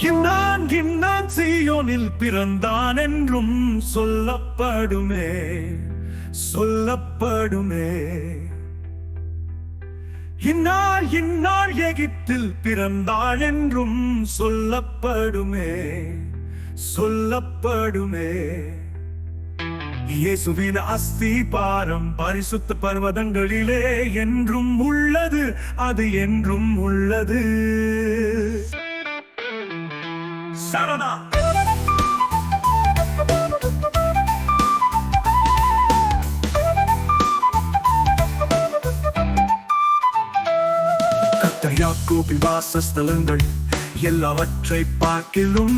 இன்னான் இன்னான் சீயோனில் பிறந்தான் என்றும் சொல்லப்படுமே சொல்லப்படுமே. இன்னாள் இன்னாள் எகிப்தில் பிறந்தாள் என்றும் சொல்லப்படுமே சொல்லப்படுமே. இயேசுவின் அஸ்திபாரம் பரிசுத்த பர்வதங்களிலே என்றும் உள்ளது, அது என்றும் உள்ளது. சரணா. கர்த்தர் யாக்கோபின் வாசஸ்தலங்கள் எல்லாவற்றை பார்க்கிலும்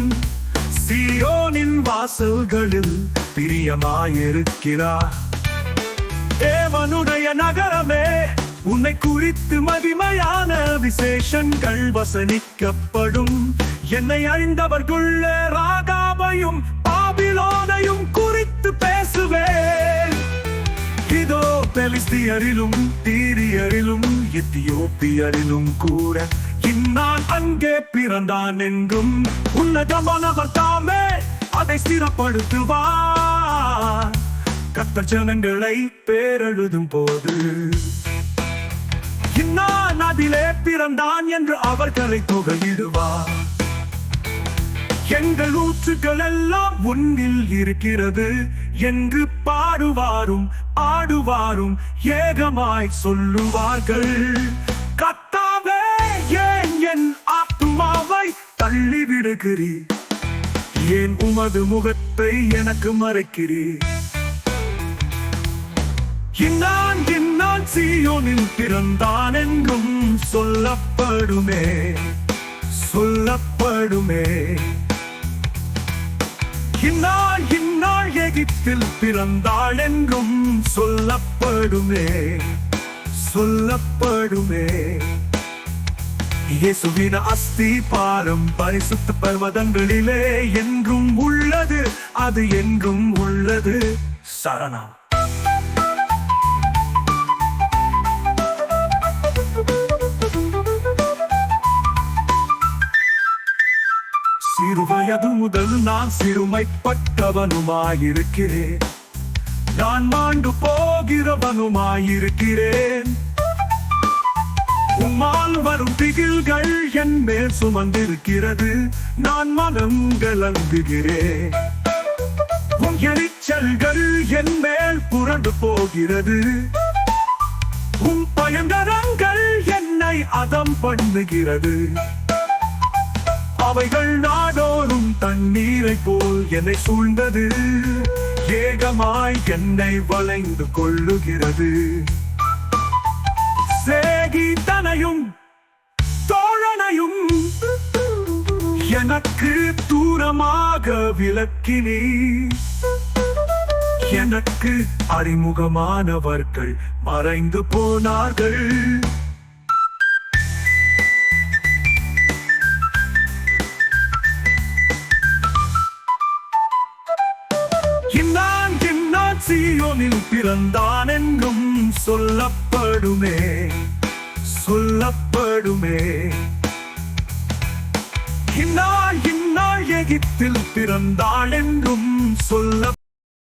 சீயோனின் வாசல்களில் பிரியமாயிருக்கிறார். தேவனுடைய நகரமே, உன்னை குறித்து மகிமையான விசேஷங்கள் வசனிக்கப்படும். என்னை அறிந்தவர்களுள்ள ராகாபையும் பாபிலோனையும் குறித்து பேசுவேன். இதோ பெலிஸ்தியரிலும் தீரியரிலும் எத்தியோப்பியரிலும் கூட இன்னான் அங்கே பிறந்தான் என்றும் உன்னதமானவர் தாமே அதை ஸ்திரப்படுத்துவார். கர்த்தர் ஜனங்களை பேரெழுதும் போது இன்னான் அதிலே பிறந்தான் என்று அவர்களை தொகையிடுவார். எங்கள் ஊற்றுகள் எல்லாம் உன்னில் இருக்கிறது என்று பாடுவாரும் ஆடுவாரும் ஏகமாய் சொல்லுவார்கள். கர்த்தாவே, ஏன் என் ஆத்துமாவை தள்ளிவிடுகிறீர்? ஏன் உமது முகத்தை எனக்கு மறைக்கிறீர்? இன்னான் இன்னான் சீயோனில் பிறந்தான் என்றும் சொல்லப்படுமே சொல்லப்படுமே. இன்னாள் இன்னாள் எகிப்தில் பிறந்தாள் என்றும் சொல்லப்படுமே சொல்லப்படுமே. இயேசுவின் அஸ்திபாரம் பரிசுத்த பர்வதங்களிலே என்றும் உள்ளது, அது என்றும் உள்ளது. சரணா. சிறுவயது முதல் நான் சிறுமைப்பட்டவனுமாயிருக்கிறேன். நான் மாண்டு போகிறவனுமாயிருக்கிறேன். உம்மால் வரும் திகில்கள் என் மேல் சுமந்திருக்கிறது. நான் மனம் கலங்குகிறேன். உன் எரிச்சல்கள் என் மேல் புரண்டு போகிறது. உன் பயங்கரங்கள் என்னை அதம் பண்ணுகிறது. அவைகள் நாடோறும் தண்ணீரை போல் என்னை சூழ்ந்தது. ஏகமாய் என்னை வளைந்து கொள்ளுகிறது. சேகிதனையும் தோழனையும் எனக்கு தூரமாக விலக்கினீ. எனக்கு அறிமுகமானவர்கள் மறைந்து போனார்கள். இன்னான் இன்னான் சீயோனில் பிறந்தான் என்றும் சொல்லப்படுமே சொல்லப்படுமே. இன்னாள் இன்னாள் எகிப்தில் பிறந்தாள் என்றும் சொல்ல